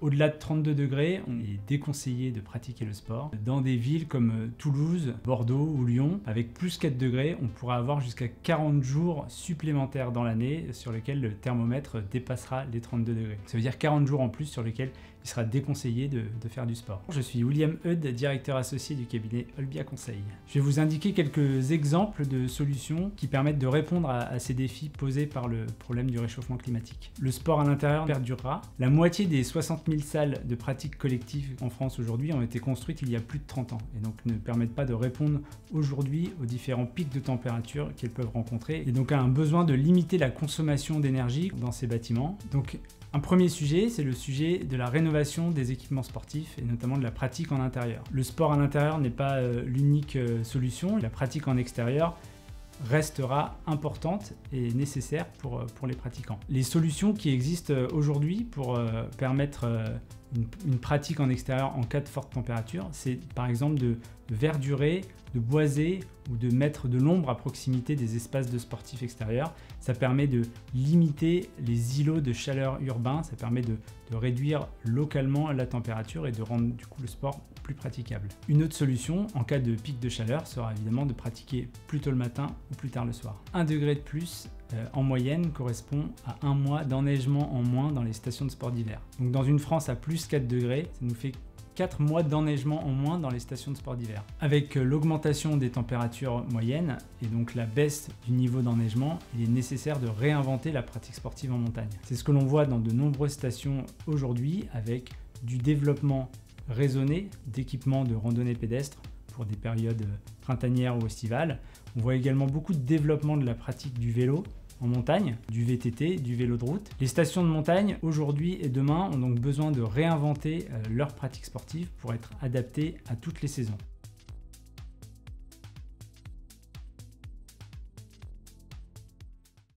Au-delà de 32 degrés, on est déconseillé de pratiquer le sport. Dans des villes comme Toulouse, Bordeaux ou Lyon, avec plus 4 degrés, on pourra avoir jusqu'à 40 jours supplémentaires dans l'année sur lesquels le thermomètre dépassera les 32 degrés. Ça veut dire 40 jours en plus sur lesquels il sera déconseillé de faire du sport. Je suis William Eudes, directeur associé du cabinet Olbia Conseil. Je vais vous indiquer quelques exemples de solutions qui permettent de répondre à ces défis posés par le problème du réchauffement climatique. Le sport à l'intérieur perdurera. La moitié des 60 000 salles de pratique collective en France aujourd'hui ont été construites il y a plus de 30 ans et donc ne permettent pas de répondre aujourd'hui aux différents pics de température qu'elles peuvent rencontrer et donc à un besoin de limiter la consommation d'énergie dans ces bâtiments. Donc un premier sujet, c'est le sujet de la rénovation des équipements sportifs et notamment de la pratique en intérieur. Le sport à l'intérieur n'est pas l'unique solution. La pratique en extérieur restera importante et nécessaire pour les pratiquants. Les solutions qui existent aujourd'hui pour permettre une pratique en extérieur en cas de forte température, c'est par exemple de verdurer, de boiser ou de mettre de l'ombre à proximité des espaces de sportifs extérieurs. Ça permet de limiter les îlots de chaleur urbains, ça permet de réduire localement la température et de rendre du coup le sport plus praticable. Une autre solution en cas de pic de chaleur sera évidemment de pratiquer plus tôt le matin ou plus tard le soir. 1 degré de plus en moyenne correspond à 1 mois d'enneigement en moins dans les stations de sport d'hiver. Donc dans une France à plus 4 degrés, ça nous fait 4 mois d'enneigement en moins dans les stations de sport d'hiver. Avec l'augmentation des températures moyennes et donc la baisse du niveau d'enneigement, il est nécessaire de réinventer la pratique sportive en montagne. C'est ce que l'on voit dans de nombreuses stations aujourd'hui avec du développement raisonné d'équipements de randonnée pédestre pour des périodes printanières ou estivales. On voit également beaucoup de développement de la pratique du vélo en montagne, du VTT, du vélo de route. Les stations de montagne, aujourd'hui et demain, ont donc besoin de réinventer leur pratique sportive pour être adaptées à toutes les saisons.